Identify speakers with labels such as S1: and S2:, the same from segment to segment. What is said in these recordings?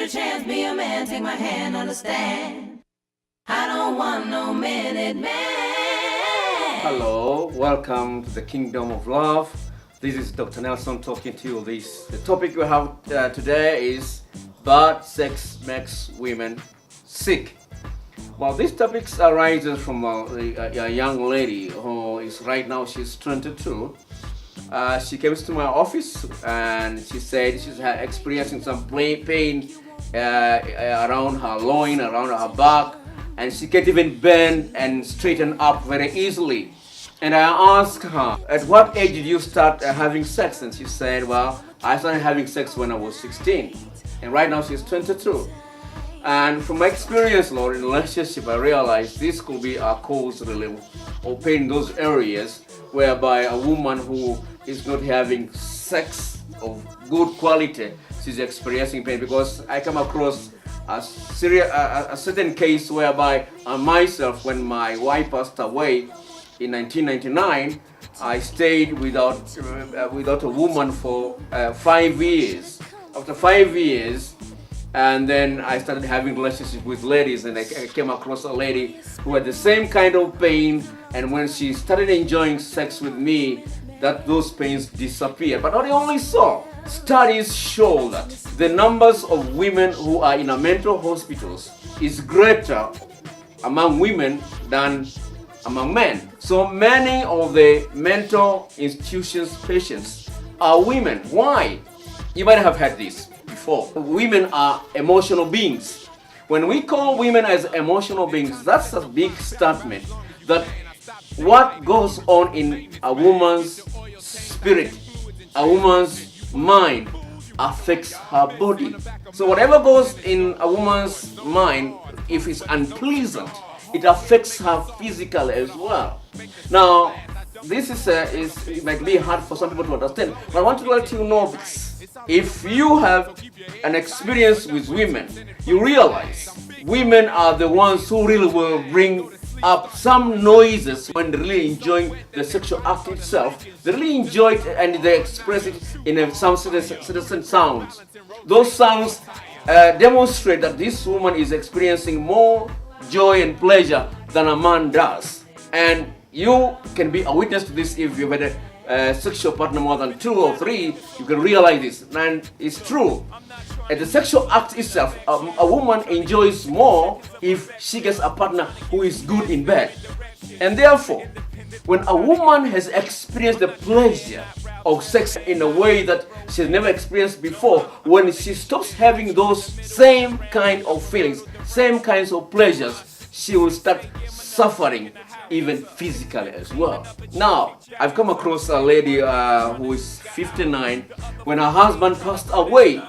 S1: chance, be a man, take my hand, understand. I don't want no minute man.
S2: Hello, welcome to the Kingdom of Love. This is Dr. Nelson talking to you. The topic we have today is bad sex makes women sick. Well, this topic arises from a young lady who is right now, she's 22. She came to my office and she said she's experiencing some pain around her loin, around her back, and she can't even bend and straighten up very easily. And I asked her, at what age did you start having sex? And she said, well, I started having sex when I was 16. And right now she's 22. And from my experience, Lord, in relationship, I realized this could be a cause really of pain in those areas whereby a woman who is not having sex of good quality, she's experiencing pain. Because I come across a certain case whereby myself, when my wife passed away in 1999, I stayed without a woman for 5 years. After 5 years, and then I started having relationships with ladies, and I came across a lady who had the same kind of pain, and when she started enjoying sex with me, those pains disappeared. But not only so, studies show that the numbers of women who are in a mental hospitals is greater among women than among men. So many of the mental institutions patients are women. Why? You might have heard this before. Women are emotional beings. When we call women as emotional beings, that's a big statement that what goes on in a woman's spirit, a woman's mind, affects her body. So whatever goes in a woman's mind, if it's unpleasant, it affects her physically as well. Now, this it might be hard for some people to understand, but I want to let you know this. If you have an experience with women, you realize women are the ones who really will bring up some noises when they're really enjoying the sexual act itself. They really enjoy it and they express it in some certain sounds. Those sounds demonstrate that this woman is experiencing more joy and pleasure than a man does. And you can be a witness to this. If you've had a sexual partner more than 2 or 3, you can realize this. And it's true. At the sexual act itself, a woman enjoys more if she gets a partner who is good in bed. And therefore, when a woman has experienced the pleasure of sex in a way that she's never experienced before, when she stops having those same kind of feelings, same kinds of pleasures, she will start suffering even physically as well. Now, I've come across a lady who is 59 when her husband passed away.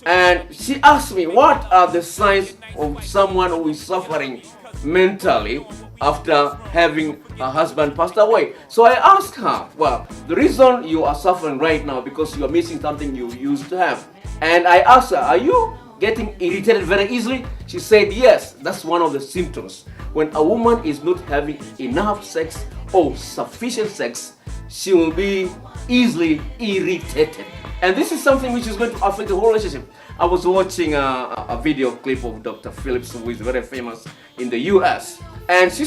S2: And she asked me, what are the signs of someone who is suffering mentally after having her husband passed away? So I asked her, well, the reason you are suffering right now because you are missing something you used to have. And I asked her, are you getting irritated very easily? She said, yes, that's one of the symptoms. When a woman is not having enough sex or sufficient sex, she will be easily irritated. And this is something which is going to affect the whole relationship. I was watching a video clip of Dr. Phillips, who is very famous in the US. And he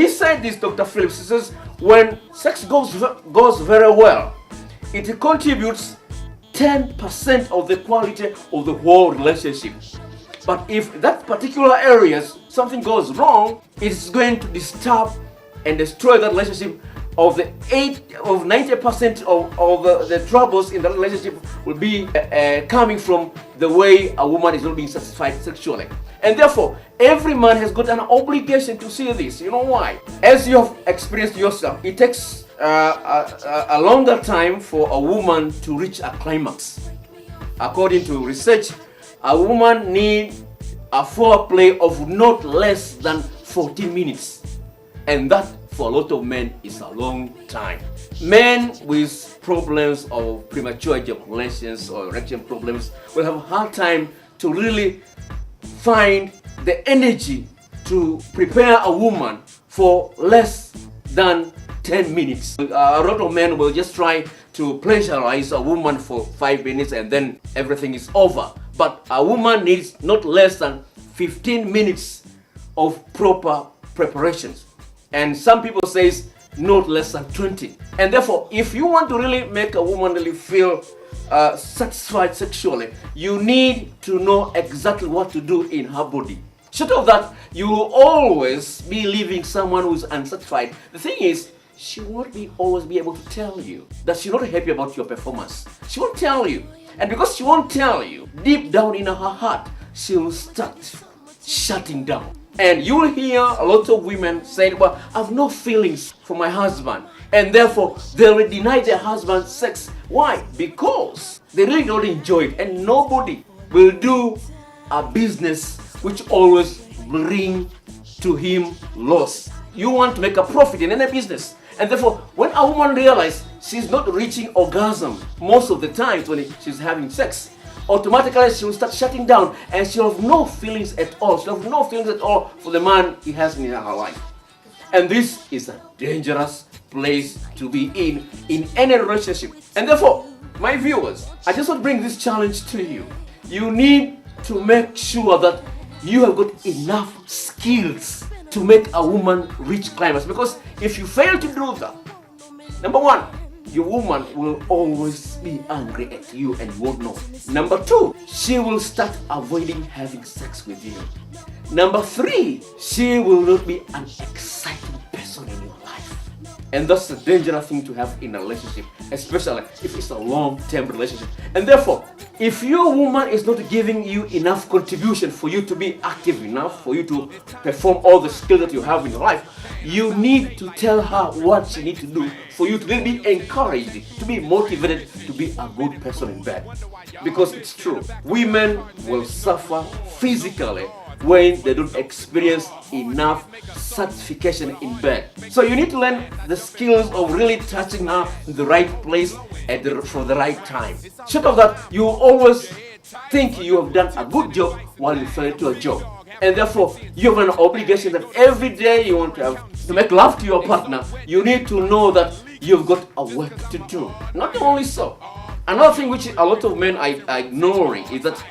S2: said this, Dr. Phillips, he says, when sex goes very well, it contributes 10% of the quality of the whole relationship. But if that particular area, something goes wrong, it's going to disturb and destroy that relationship. Of 90% of the troubles in the relationship will be coming from the way a woman is not being satisfied sexually. And therefore, every man has got an obligation to see this. You know why? As you have experienced yourself, it takes a longer time for a woman to reach a climax. According to research, a woman needs a foreplay of not less than 14 minutes. And that, for a lot of men, is a long time. Men with problems of premature ejaculations or erection problems will have a hard time to really find the energy to prepare a woman for less than 10 minutes. A lot of men will just try to pressurize a woman for 5 minutes and then everything is over. but a woman needs not less than 15 minutes of proper preparations. And some people says not less than 20. And therefore, if you want to really make a woman really feel satisfied sexually, you need to know exactly what to do in her body. Short of that, you will always be leaving someone who's unsatisfied. The thing is, she won't always be able to tell you that she's not happy about your performance. She won't tell you. And because she won't tell you, deep down in her heart, she will start shutting down. And you will hear a lot of women saying, well, I have no feelings for my husband. And therefore, they will deny their husband sex. Why? Because they really don't enjoy it. And nobody will do a business which always bring to him loss. You want to make a profit in any business. And therefore, when a woman realizes she's not reaching orgasm most of the times when she's having sex, automatically she will start shutting down and she'll have no feelings at all. She'll have no feelings at all for the man he has in her life. And this is a dangerous place to be in any relationship. And therefore, my viewers, I just want to bring this challenge to you. You need to make sure that you have got enough skills to make a woman reach climax. Because if you fail to do that, number one, your woman will always be angry at you and you won't know. Number two, she will start avoiding having sex with you. Number three, she will not be an exciting person in your life. And that's a dangerous thing to have in a relationship, especially if it's a long-term relationship. And therefore, if your woman is not giving you enough contribution for you to be active enough, for you to perform all the skills that you have in your life, you need to tell her what she needs to do for you to really be encouraged, to be motivated to be a good person in bed. Because it's true, women will suffer physically when they don't experience enough satisfaction in bed. So you need to learn the skills of really touching her in the right place at for the right time. Short of that, you will always think you have done a good job while you fail to a job. And therefore, you have an obligation that every day you want to make love to your partner, you need to know that you've got a work to do. Not only so, another thing which a lot of men are ignoring is that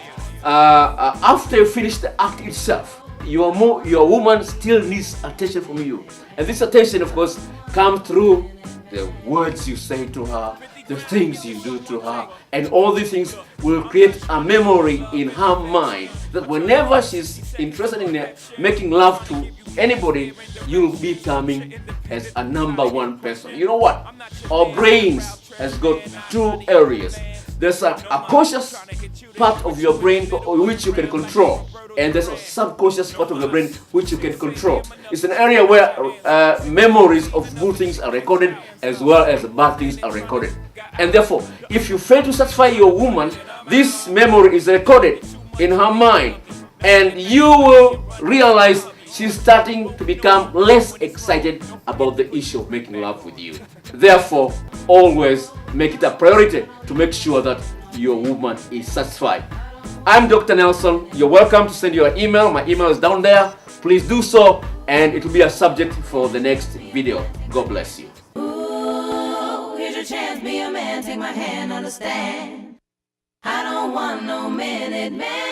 S2: after you finish the act itself, your woman still needs attention from you. And this attention, of course, comes through the words you say to her, the things you do to her, and all these things will create a memory in her mind that whenever she's interested in making love to anybody, you'll be coming as a number one person. You know what? Our brains has got two areas. There's a conscious part of your brain which you can control, and there's a subconscious part of the brain which you can control. It's an area where memories of good things are recorded as well as bad things are recorded. And therefore, if you fail to satisfy your woman, this memory is recorded in her mind, and you will realize she's starting to become less excited about the issue of making love with you. Therefore, always make it a priority to make sure that your woman is satisfied. I'm Dr. Nelson. You're welcome to send your email. My email is down there. Please do so, and it will be a subject for the next video. God bless you.
S1: Ooh, here's your chance, be a man, take my hand, understand. I don't want no minute man.